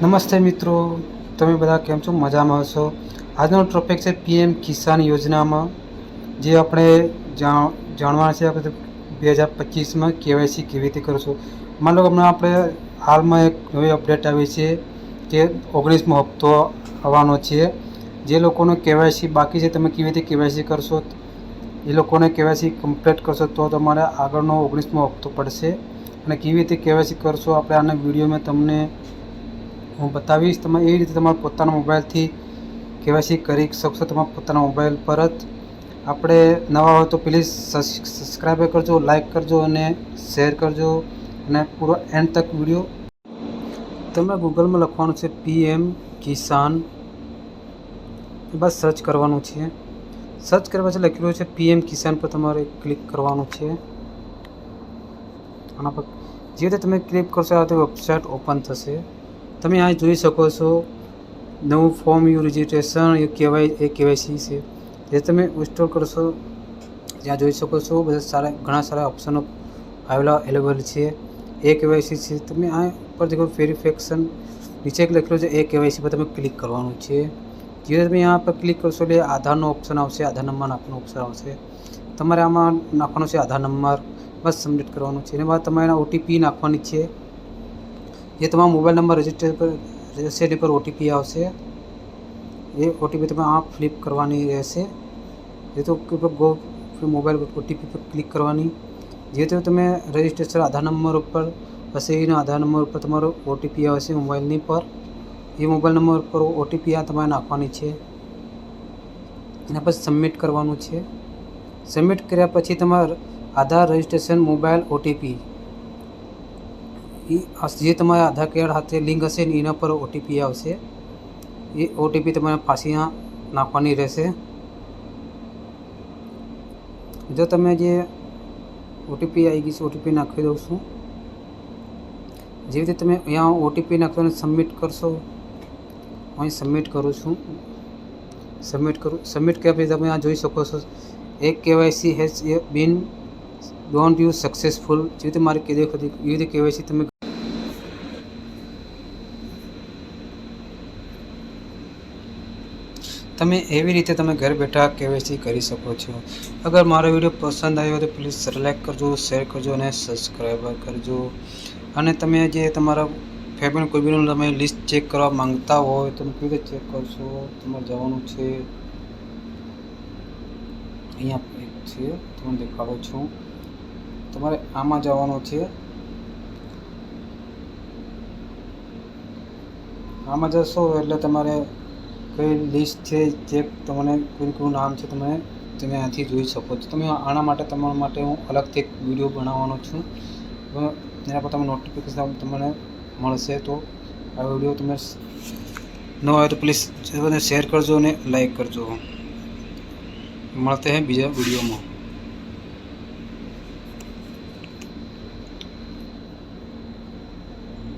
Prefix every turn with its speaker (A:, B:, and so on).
A: નમસ્તે મિત્રો, તમે બધા કેમ છો? મજામાં હશો? આજનો ટોપિક છે પીએમ કિસાન યોજનામાં જે આપણે જાણવાના છે. આપણે 2025માં કેવાયસી કેવી રીતે કરશો. માન લો હમણાં આપણે હાલમાં એક નવી અપડેટ આવી છે કે 19મો હપ્તો આવવાનો છે. જે લોકોનો કેવાયસી બાકી છે, તમે કેવી રીતે કેવાયસી કરશો, એ લોકોને કેવાયસી કમ્પ્લીટ કરશો તો તમારે આગળનો 19મો હપ્તો પડશે. અને કેવી રીતે કેવાયસી કરશો આપણે આના વિડીયોમાં તમને હું બતાવીશ. તમે એ રીતે તમારા પોતાના મોબાઈલથી કેવાયસી કરી શકશો, તમારા પોતાના મોબાઈલ પર જ. આપણે નવા હોય તો પ્લીઝ સબસ્ક્રાઈબ કરજો, લાઈક કરજો અને શેર કરજો અને પૂરો એન્ડ તક વિડીયો. તમે ગૂગલમાં લખવાનું છે પીએમ કિસાન, બસ સર્ચ કરવાનું છે. સર્ચ કરવા પછી લખેલું છે પીએમ કિસાન પર તમારે ક્લિક કરવાનું છે. આના પર જે રીતે તમે ક્લિક કરશો આ વેબસાઇટ ઓપન થશે. તમે અહીં જોઈ શકો છો નવું form you registration A KYC છે. જે તમે ઇન્સ્ટોલ કરશો ત્યાં જોઈ શકો છો ઘણા સારા ઓપ્શનો અવેલેબલ છે. એ કેવાયસી છે. તમે આ પર દેખો વેરિફિકેશન નીચે લખેલું છે એ કેવાયસી પર તમે ક્લિક કરવાનું છે. જે તમે यहाँ પર ક્લિક કરશો એટલે આધારનો ઓપ્શન આવશે, આધાર નંબર નાખવાનો ઓપ્શન આવશે. તમારે આમાં નાખવાનો છે આધાર નંબર, બસ સબમિટ કરવાનું છે. એના બાદ તમારે ઓટીપી નાખવાની છે. જે તમારો મોબાઈલ નંબર રજિસ્ટર પર ઓટીપી આવશે. એ ઓટીપી તમે આ ફ્લિપ કરવાની રહેશે. જે તો ગો મોબાઈલ ઓટીપી પર ક્લિક કરવાની. જે તો તમે રજિસ્ટ્રેશન આધાર નંબર ઉપર હશે એના આધાર નંબર ઉપર તમારો ઓટીપી આવશે મોબાઈલની પર. એ મોબાઈલ નંબર પર ઓટીપી આ તમારે નાખવાની છે. એના પછી સબમિટ કરવાનું છે. સબમિટ કર્યા પછી તમારે આધાર રજિસ્ટ્રેશન મોબાઈલ ઓટીપી જે તમારા આધાર કાર્ડ સાથે લિંક હશે ને એના પર ઓટીપી આવશે. એ ઓટીપી તમારે પાછી નાખવાની રહેશે. જો તમે જે ઓટીપી આવી ગઈ છે ઓટીપી નાખી દઉં છું. જેવી રીતે તમે અહીંયા ઓટીપી નાખશો અને સબમિટ કરશો. અહીં સબમિટ કરું છું. સબમિટ કર્યા પછી તમે આ જોઈ શકો છો એક KYC has been don't you successful. જેવી રીતે મારી કીધી હતી એવી રીતે કેવાયસી તમે એવી રીતે તમે ઘર બેઠા કેવાયસી કરી શકો છો. અગર મારો વિડીયો પસંદ આવ્યો તો પ્લીઝ લાઈક કરજો, શેર કરજો અને સબસ્ક્રાઈબ કરજો. અને તમે જે તમારા ફેમિલી કોઈ બીનું તમે લિસ્ટ ચેક કરવા માંગતા હોય તો કેવી રીતે ચેક કરશો. તમારે જવાનું છે અહીંયા એક છે તમને દેખાડું છું. તમારે આમાં જવાનું છે. આમાં જશો એટલે તમારે કઈ લિસ્ટ છે ચેક તમને કોઈ નામ છે તમે અહીંયાથી જોઈ શકો છો. તમે આના માટે તમારા માટે હું અલગથી એક વિડીયો બનાવવાનો છું. એના પર તમે નોટિફિકેશન તમને મળશે. તો આ વિડીયો તમે ન હોય તો પ્લીઝ શેર કરજો અને લાઈક કરજો. મળते हैं બીજા વિડીયોમાં.